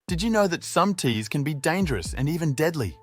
Did you know that some teas can be dangerous and even deadly?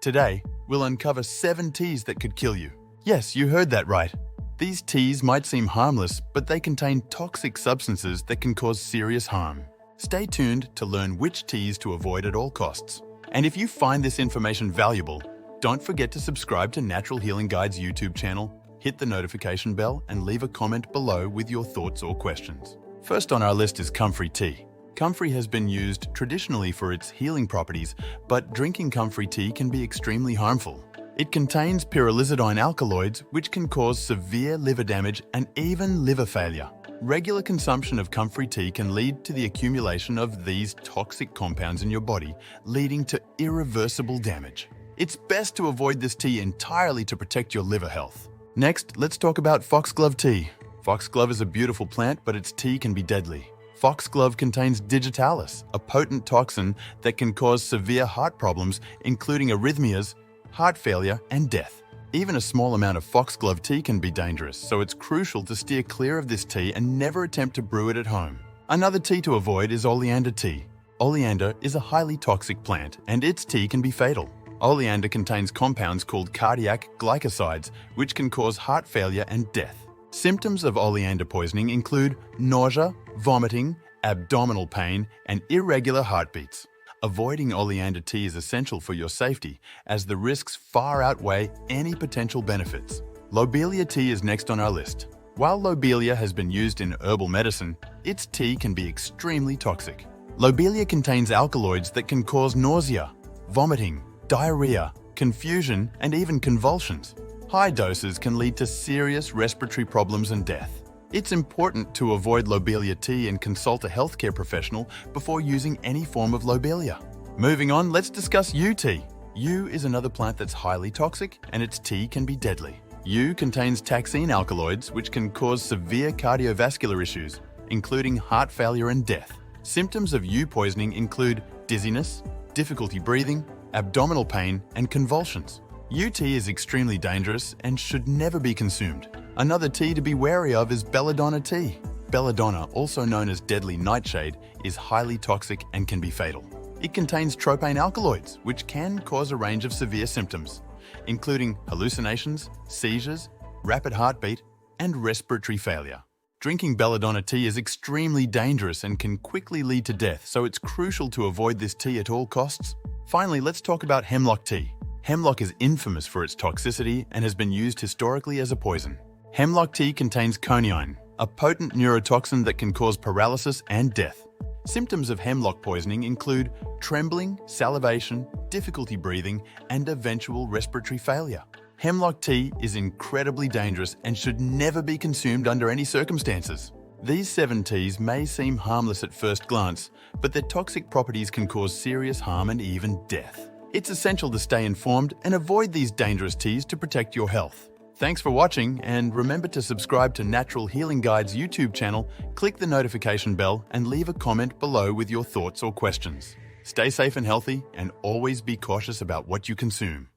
Today, we'll uncover 7 teas that could kill you. Yes, you heard that right. These teas might seem harmless, but they contain toxic substances that can cause serious harm. Stay tuned to learn which teas to avoid at all costs. And if you find this information valuable, don't forget to subscribe to Natural Healing Guide's YouTube channel, hit the notification bell, and leave a comment below with your thoughts or questions. First on our list is comfrey tea. Comfrey has been used traditionally for its healing properties, but drinking comfrey tea can be extremely harmful. It contains pyrrolizidine alkaloids, which can cause severe liver damage and even liver failure. Regular consumption of comfrey tea can lead to the accumulation of these toxic compounds in your body, leading to irreversible damage. It's best to avoid this tea entirely to protect your liver health. Next, let's talk about foxglove tea. Foxglove is a beautiful plant, but its tea can be deadly. Foxglove contains digitalis, a potent toxin that can cause severe heart problems, including arrhythmias, heart failure, and death. Even a small amount of foxglove tea can be dangerous, so it's crucial to steer clear of this tea and never attempt to brew it at home. Another tea to avoid is oleander tea. Oleander is a highly toxic plant, and its tea can be fatal. Oleander contains compounds called cardiac glycosides, which can cause heart failure and death. Symptoms of oleander poisoning include nausea, vomiting, abdominal pain, and irregular heartbeats. Avoiding oleander tea is essential for your safety, as the risks far outweigh any potential benefits. Lobelia tea is next on our list. While lobelia has been used in herbal medicine, its tea can be extremely toxic. Lobelia contains alkaloids that can cause nausea, vomiting, diarrhea, confusion, and even convulsions. High doses can lead to serious respiratory problems and death. It's important to avoid lobelia tea and consult a healthcare professional before using any form of lobelia. Moving on, let's discuss yew tea. Yew is another plant that's highly toxic, and its tea can be deadly. Yew contains taxine alkaloids, which can cause severe cardiovascular issues, including heart failure and death. Symptoms of yew poisoning include dizziness, difficulty breathing, abdominal pain, and convulsions. Yew tea is extremely dangerous and should never be consumed. Another tea to be wary of is belladonna tea. Belladonna, also known as deadly nightshade, is highly toxic and can be fatal. It contains tropane alkaloids, which can cause a range of severe symptoms, including hallucinations, seizures, rapid heartbeat, and respiratory failure. Drinking belladonna tea is extremely dangerous and can quickly lead to death, so it's crucial to avoid this tea at all costs. Finally, let's talk about hemlock tea. Hemlock is infamous for its toxicity and has been used historically as a poison. Hemlock tea contains coniine, a potent neurotoxin that can cause paralysis and death. Symptoms of hemlock poisoning include trembling, salivation, difficulty breathing, and eventual respiratory failure. Hemlock tea is incredibly dangerous and should never be consumed under any circumstances. These 7 teas may seem harmless at first glance, but their toxic properties can cause serious harm and even death. It's essential to stay informed and avoid these dangerous teas to protect your health. Thanks for watching, and remember to subscribe to Natural Healing Guide's YouTube channel, click the notification bell, and leave a comment below with your thoughts or questions. Stay safe and healthy, and always be cautious about what you consume.